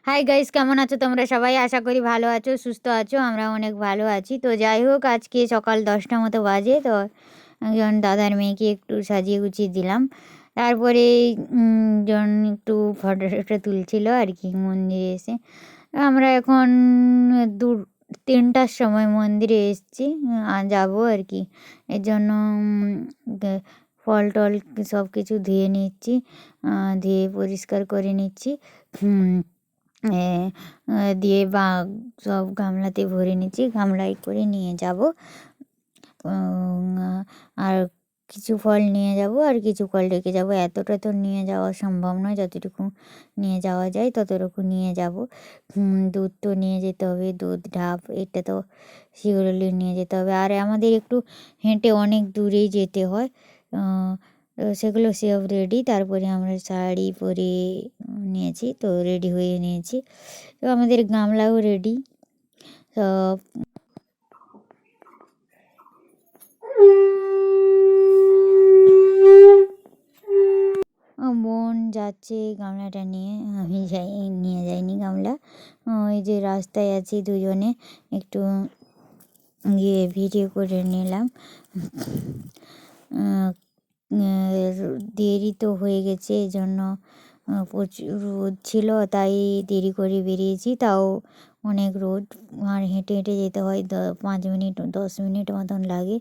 Hi guys, কেমন আছো তোমরা সবাই? আশা করি ভালো আছো, সুস্থ আছো। আমরা অনেক ভালো আছি। তো যাই হোক, আজকে সকাল 10টা মতো বাজে। তো একজন দাদার মেয়েকে একটু সাজিয়ে গুছিয়ে দিলাম। তারপরে জন একটু ফটো টটো তুলছিল আর কি মন্দিরে এসে। আমরা এখন 3টার সময় মন্দিরে এসেছি, যাবো আর কি। এর জন্য ফল টল সব কিছু ধুয়ে নিচ্ছি, ধুয়ে পরিষ্কার করে নিচ্ছি। এ দিয়ে সব গামলাতে ভরে নিচ্ছি, গামলায় করে নিয়ে যাব। আর কিছু ফল নিয়ে যাব আর কিছু ফল রেখে যাব। এতটা তো নিয়ে যাওয়া সম্ভব নয়, যতটুকু নিয়ে যাওয়া যায় ততটুকু নিয়ে যাব। দুধ তো নিয়ে যেতে হবে, দুধ ডাব এটা তো শিওরলি নিয়ে যেতে হবে। আর আমাদের একটু হেঁটে অনেক দূরেই যেতে হয়। তো সেগুলো সব রেডি। তারপরে আমরা শাড়ি পরে নিয়েছি, তো রেডি হয়ে নিয়েছি। তো আমাদের গামলাও রেডি সব। বোন যাচ্ছে গামলাটা নিয়ে, আমি নিয়ে যাইনি গামলা। ওই যে রাস্তায় আছি দুজনে, একটু গিয়ে ভিডিও করে নিলাম। দেরি তো হয়ে গেছে, এই জন্য প্রচুর রোদ ছিল, তাই দেরি করে বেরিয়েছি। তাও অনেক রোদ, আর হেঁটে হেঁটে যেতে হয়। 5 মিনিট 10 মিনিট মতন লাগে,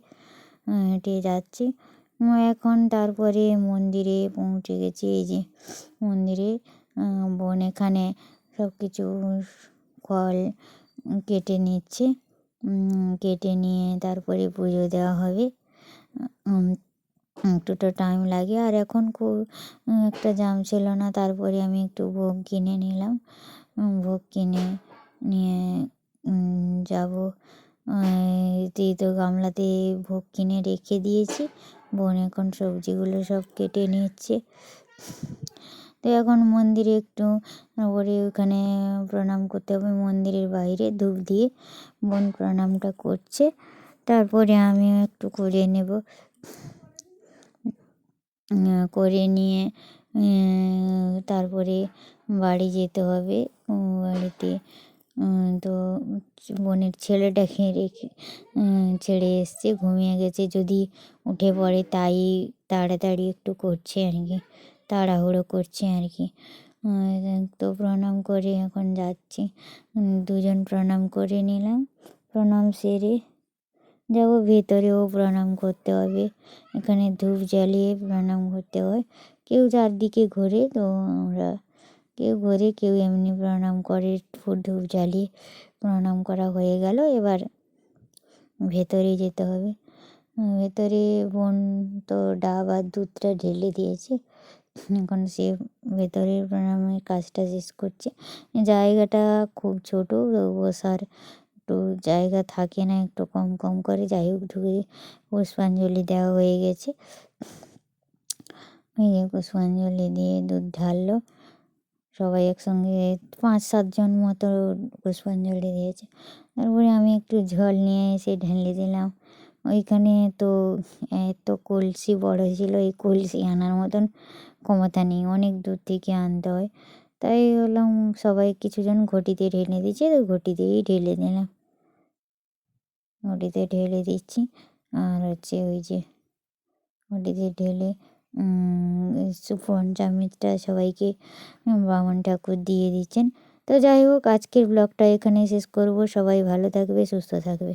হেঁটে যাচ্ছি এখন। তারপরে মন্দিরে পৌঁছে গেছি। এই যে মন্দিরে বোন এখানে সব কিছু ফল কেটে নিচ্ছে, কেটে নিয়ে তারপরে পুজো দেওয়া হবে। একটুটা টাইম লাগে। আর এখন খুব একটা জ্যাম ছিল না। তারপরে আমি একটু ভোগ কিনে নিলাম, ভোগ কিনে নিয়ে যাব। তো গামলাতে ভোগ কিনে রেখে দিয়েছি। বোন এখন সবজিগুলো সব কেটে নিচ্ছে। তো এখন মন্দিরে একটু ওরে ওখানে প্রণাম করতে হবে, মন্দিরের বাইরে ধূপ দিয়ে বোন প্রণামটা করছে। তারপরে আমিও একটু করে নেব, করে নিয়ে তারপরে বাড়ি যেতে হবে। বাড়িতে তো বোনের ছেলেটাকে রেখে ছেড়ে এসছে, ঘুমিয়ে গেছে। যদি উঠে পড়ে তাই তাড়াতাড়ি একটু করছে আর কি, তাড়াহুড়ো করছে আর কি। তো প্রণাম করে এখন যাচ্ছি। দুজন প্রণাম করে নিলাম, প্রণাম সেরে যাব ভেতরেও প্রণাম করতে হবে। এখানে ধূপ জ্বালিয়ে প্রণাম করতে হয়। কেউ চারদিকে ঘোরে, তো আমরা কেউ ঘোরে, কেউ এমনি প্রণাম করে। ধূপ জ্বালিয়ে প্রণাম করা হয়ে গেল, এবার ভেতরে যেতে হবে। ভেতরে বোন তো ডাব আর দুধটা ঢেলে দিয়েছে, এখন সে ভেতরের প্রণামের কাজটা শেষ করছে। জায়গাটা খুব ছোটো, বসার একটু জায়গা থাকে না, একটু কম কম করে। যাই হোক, ঢুকে পুষ্পাঞ্জলি দেওয়া হয়ে গেছে। এই যে পুষ্পাঞ্জলি দিয়ে দুধ ঢাললো, সবাই একসঙ্গে 5-7 জন মতো পুষ্পাঞ্জলি দিয়েছে। তারপরে আমি একটু জল নিয়ে এসে ঢেলে দিলাম। ওইখানে তো এত কলসি বড় ছিল, এই কলসি আনার মতন ক্ষমতা নেই, অনেক দূর থেকে আনতে হয়। তাই বললাম সবাই কিছুজন ঘটিতে ঢেলে দিচ্ছে, তো ঘটিতেই ঢেলে দিলাম, ঘটিতে ঢেলে দিচ্ছি। আর হচ্ছে ওই যে ঘটিতে ঢেলে পঞ্চামৃতটা সবাইকে বামন ঠাকুর দিয়ে দিচ্ছেন। তো যাই হোক, আজকের ব্লগটা এখানে শেষ করব। সবাই ভালো থাকবে, সুস্থ থাকবে।